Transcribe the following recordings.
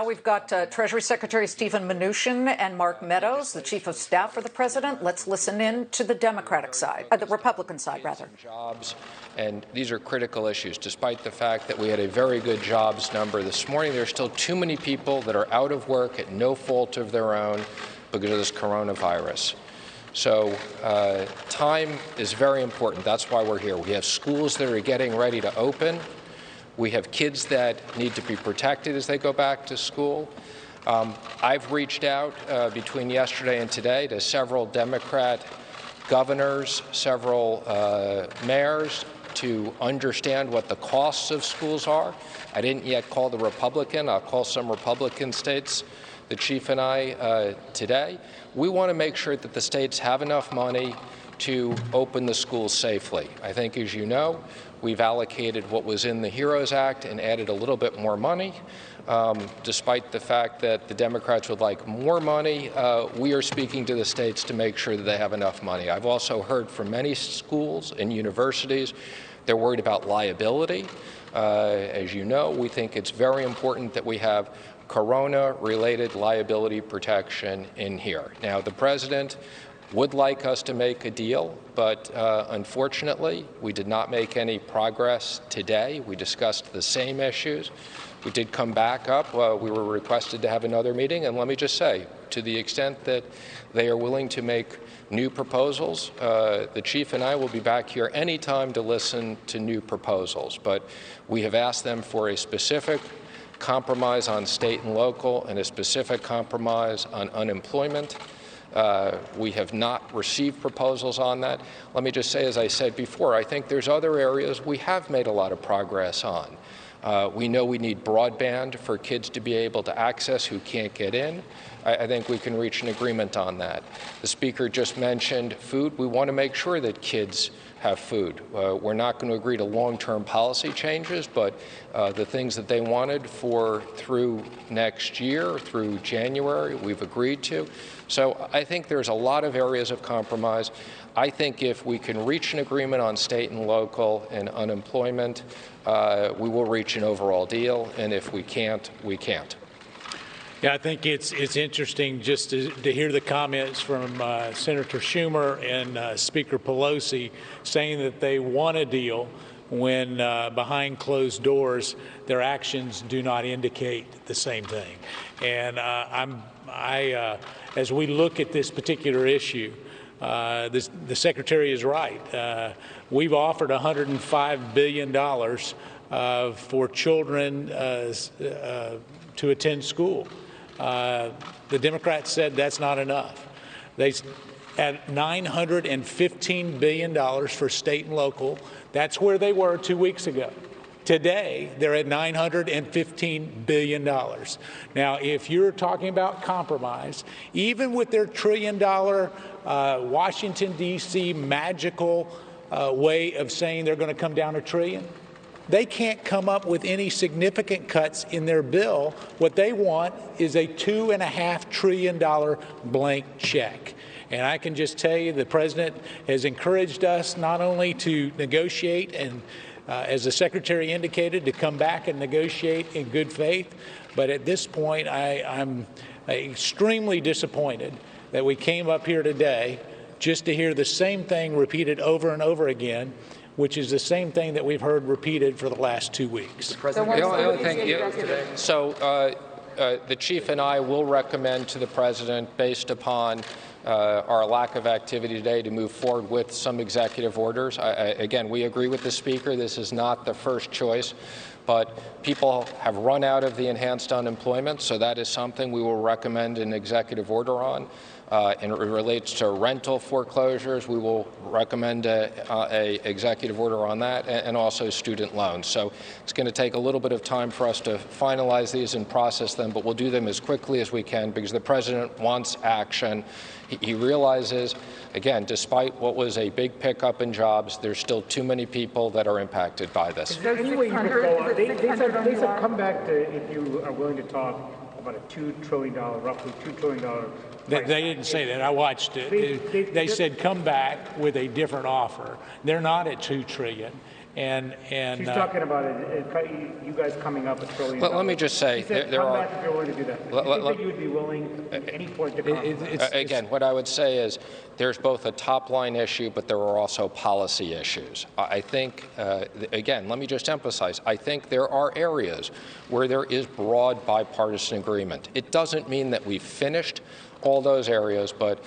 now we've got Treasury Secretary Steven Mnuchin and Mark Meadows, the chief of staff for the president. Let's listen in to the Democratic side, the Republican side, rather. Jobs, and these are critical issues. Despite the fact that we had a very good jobs number this morning, there's still too many people that are out of work at no fault of their own because of this coronavirus. So time is very important. That's why we're here. We have schools that are getting ready to open. We have kids that need to be protected as they go back to school. I've reached out between yesterday and today to several Democrat governors, several mayors to understand what the costs of schools are. I didn't yet call the Republican. I'll call some Republican states, the chief and I, today. We want to make sure that the states have enough money to open the schools safely. I think, as you know, we've allocated what was in the HEROES Act and added a little bit more money. Despite the fact that the Democrats would like more money, we are speaking to the states to make sure that they have enough money. I've also heard from many schools and universities, they're worried about liability. As you know, we think it's very important that we have corona-related liability protection in here. Now, the president would like us to make a deal, but unfortunately, we did not make any progress today. We discussed the same issues. We did come back up. We were requested to have another meeting, and let me just say, to the extent that they are willing to make new proposals, the chief and I will be back here anytime to listen to new proposals. But we have asked them for a specific compromise on state and local and a specific compromise on unemployment. We have not received proposals on that. Let me just say, as I said before, I think there's other areas we have made a lot of progress on. We know we need broadband for kids to be able to access who can't get in. I think we can reach an agreement on that. The speaker just mentioned food. We want to make sure that kids have food. We're not going to agree to long-term policy changes, but the things that they wanted through next year, through January, we've agreed to. So I think there's a lot of areas of compromise. I think if we can reach an agreement on state and local and unemployment, we will reach an overall deal, and if we can't, we can't. Yeah, I think it's interesting just to hear the comments from Senator Schumer and Speaker Pelosi saying that they want a deal when behind closed doors their actions do not indicate the same thing. And as we look at this particular issue, the Secretary is right. We've offered $105 billion for children to attend school. The Democrats said that's not enough. They at $915 billion for state and local. That's where they were 2 weeks ago. Today, they're at $915 billion. Now, if you're talking about compromise, even with their $1 trillion Washington, D.C. magical way of saying they're going to come down $1 trillion, they can't come up with any significant cuts in their bill. What they want is a $2.5 trillion blank check. And I can just tell you the president has encouraged us not only to negotiate and as the Secretary indicated, to come back and negotiate in good faith. But at this point, I'm extremely disappointed that we came up here today just to hear the same thing repeated over and over again, which is the same thing that we've heard repeated for the last 2 weeks. The chief and I will recommend to the president, based upon our lack of activity today, to move forward with some executive orders. Again, we agree with the speaker. This is not the first choice, but people have run out of the enhanced unemployment, so that is something we will recommend an executive order on. And it relates to rental foreclosures. We will recommend a executive order on that, and also student loans. So it's going to take a little bit of time for us to finalize these and process them, but we'll do them as quickly as we can because the president wants action. He realizes, again, despite what was a big pickup in jobs, there's still too many people that are impacted by this. Is there any way you could go on? They said come back to, if you are willing to talk about a $2 trillion, roughly $2 trillion. They didn't say that. I watched it. They said come back with a different offer. They're not at $2 trillion. And She's talking about you guys coming up with $1 trillion. Let me just say, She said, there come are. back if you're willing to do that. Do you think you would be willing at any point to compromise? Again, what I would say is there's both a top-line issue, but there are also policy issues. I think, again, let me just emphasize, I think there are areas where there is broad bipartisan agreement. It doesn't mean that we've finished all those areas, but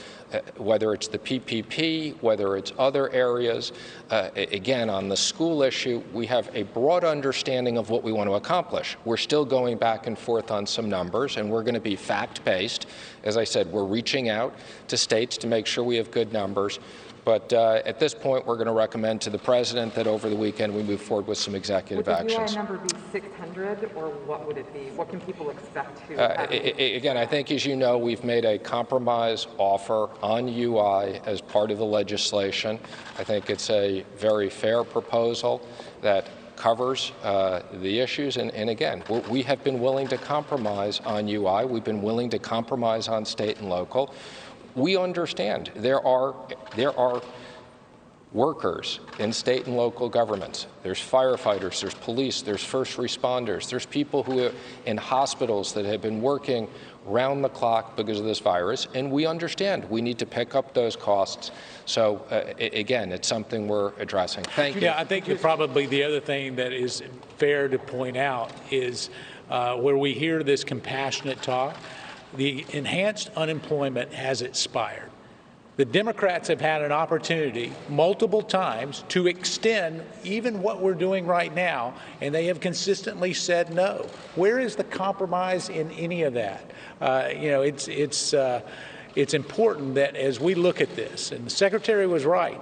whether it's the PPP, whether it's other areas, again, on the school issue, we have a broad understanding of what we want to accomplish. We're still going back and forth on some numbers, and we're going to be fact-based. As I said, we're reaching out to states to make sure we have good numbers. But at this point, we're going to recommend to the president that over the weekend we move forward with some executive actions. Would the UI number be 600, or what would it be? What can people expect to again, I think, as you know, we've made a compromise offer on UI as part of the legislation. I think it's a very fair proposal that covers the issues. And again, we have been willing to compromise on UI. We've been willing to compromise on state and local. We understand there are workers in state and local governments. There's firefighters, there's police, there's first responders, there's people who are in hospitals that have been working round the clock because of this virus, and we understand we need to pick up those costs. So again, it's something we're addressing. Thank you. Yeah, I think probably the other thing that is fair to point out is where we hear this compassionate talk, the enhanced unemployment has expired. The Democrats have had an opportunity multiple times to extend even what we're doing right now, and they have consistently said no. Where is the compromise in any of that? It's important that as we look at this, and the Secretary was right,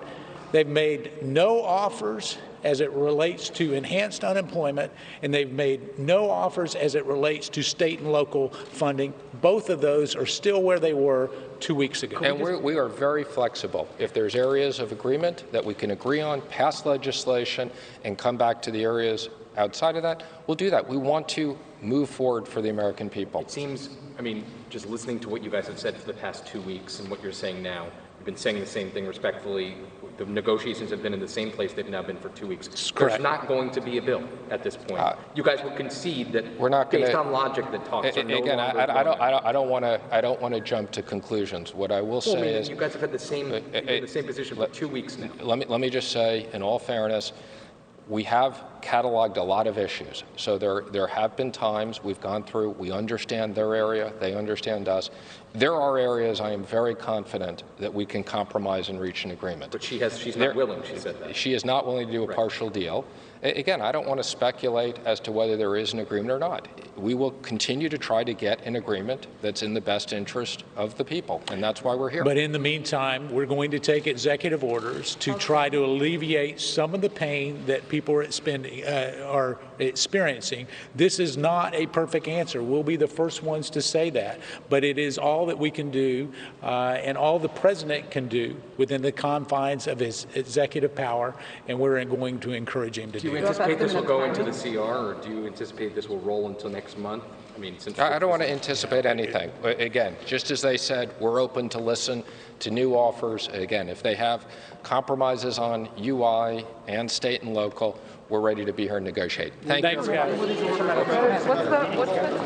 they've made no offers as it relates to enhanced unemployment, and they've made no offers as it relates to state and local funding. Both of those are still where they were 2 weeks ago. And we are very flexible. If there's areas of agreement that we can agree on, pass legislation, and come back to the areas outside of that, we'll do that. We want to move forward for the American people. It seems, I mean, just listening to what you guys have said for the past 2 weeks and what you're saying now, you've been saying the same thing respectfully. The negotiations have been in the same place they've now been for 2 weeks. There's not going to be a bill at this point. You guys will concede that we're not based on logic that talks are no again, longer I don't want to jump to conclusions. What I will say is you guys have had the same position for 2 weeks now. Let me just say, in all fairness, we have cataloged a lot of issues. So there have been times we've gone through, we understand their area, they understand us. There are areas I am very confident that we can compromise and reach an agreement. But she's not willing, she said that. She is not willing to do a partial deal. Again, I don't want to speculate as to whether there is an agreement or not. We will continue to try to get an agreement that's in the best interest of the people, and that's why we're here. But in the meantime, we're going to take executive orders to try to alleviate some of the pain that people are experiencing. This is not a perfect answer. We'll be the first ones to say that, but it is all that we can do and all the president can do within the confines of his executive power, and we're going to encourage him to do that. Do you anticipate this will go into the CR, or do you anticipate this will roll until next month? I mean, since I don't want to anticipate anything. Again, just as they said, we're open to listen to new offers. Again, if they have compromises on UI and state and local, we're ready to be here and negotiate. Thank you. Thanks, guys. What's the